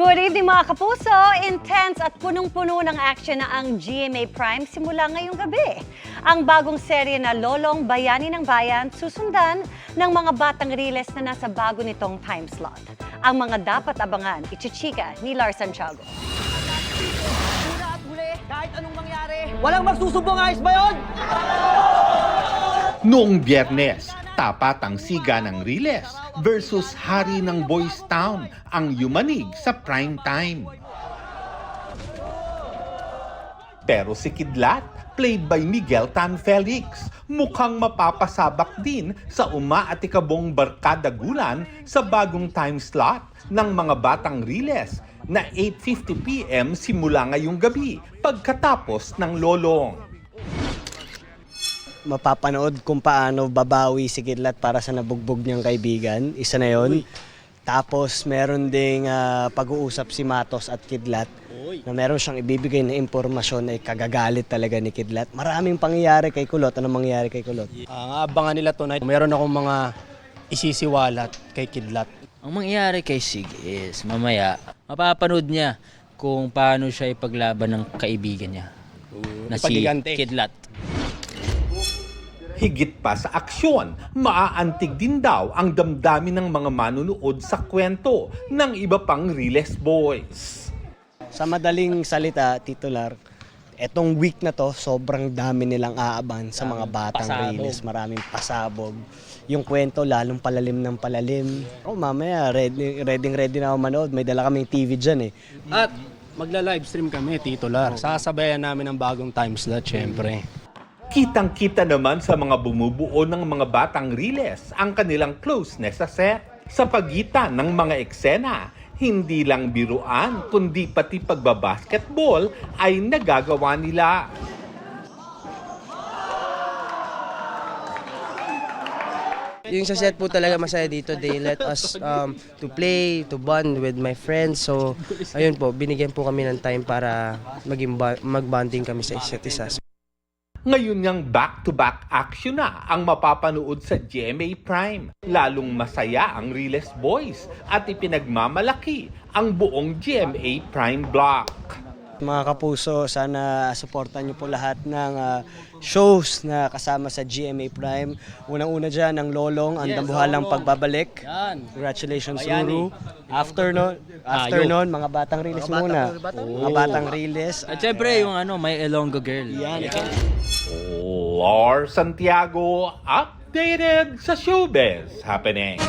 Good evening mga kapuso! Intense at punong-puno ng action na ang GMA Prime simula ngayong gabi. Ang bagong serye na Lolong Bayani ng Bayan susundan ng mga batang riles na nasa bago nitong time slot. Ang mga dapat abangan, ichichika ni Lars Santiago. Una at huli, kahit anong mangyari, walang magsusumbong, ayos ba yun? Noong Biyernes, tapat ang siga ng Riles versus Hari ng Boys Town ang yumanig sa prime time. Pero si Kidlat, played by Miguel Tan Felix, mukhang mapapasabak din sa umaatikabong barkadagulan sa bagong time slot ng mga batang Riles na 8:50 p.m. simula ngayong gabi pagkatapos ng Lolong. Mapapanood kung paano babawi si Kidlat para sa nabugbog niyang kaibigan. Isa na yon. Tapos meron ding pag-uusap si Matos at Kidlat na meron siyang ibibigay na impormasyon na kagagalit talaga ni Kidlat. Maraming pangyayari kay Kulot. Anong mangyayari kay Kulot? Ang abangan nila tonight, meron akong mga isisiwalat kay Kidlat. Ang mangyayari kay Sig is mamaya mapapanood niya kung paano siya ipaglaban ng kaibigan niya na si Ipagigante. Kidlat. Higit pa sa aksyon, maaantig din daw ang damdamin ng mga manunood sa kwento ng iba pang Riles Boys. Sa madaling salita, titular, etong week na to, sobrang dami nilang aaban sa mga batang Pasabog. Riles. Maraming pasabog. Yung kwento lalong palalim ng palalim. Mamaya, ready na ako manood. May dala kaming TV dyan eh. At magla-livestream kami, titular. Sasabayan namin ang bagong time slot, syempre. Kitang-kita naman sa mga bumubuo ng mga batang Riles ang kanilang closeness sa set. Sa pagitan ng mga eksena, hindi lang biruan kundi pati pagbabasketball ay nagagawa nila. Yung sa set po talaga masaya dito. They let us to play, to bond with my friends. So, ayun po, binigyan po kami ng time para mag-bonding kami sa isa't isa. Ngayon ngang back-to-back action na ang mapapanood sa GMA Prime. Lalong masaya ang Riles Boys at ipinagmamalaki ang buong GMA Prime block. Mga kapuso, sana supportan niyo po lahat ng shows na kasama sa GMA Prime. Unang-una dyan, ang Lolong, ang dambuhalang pagbabalik. Congratulations, Uru. After nun, mga batang Riles muna. Mga batang Riles. At syempre yung may Elongo girl. Yan. Lars Santiago, updated sa showbiz happening.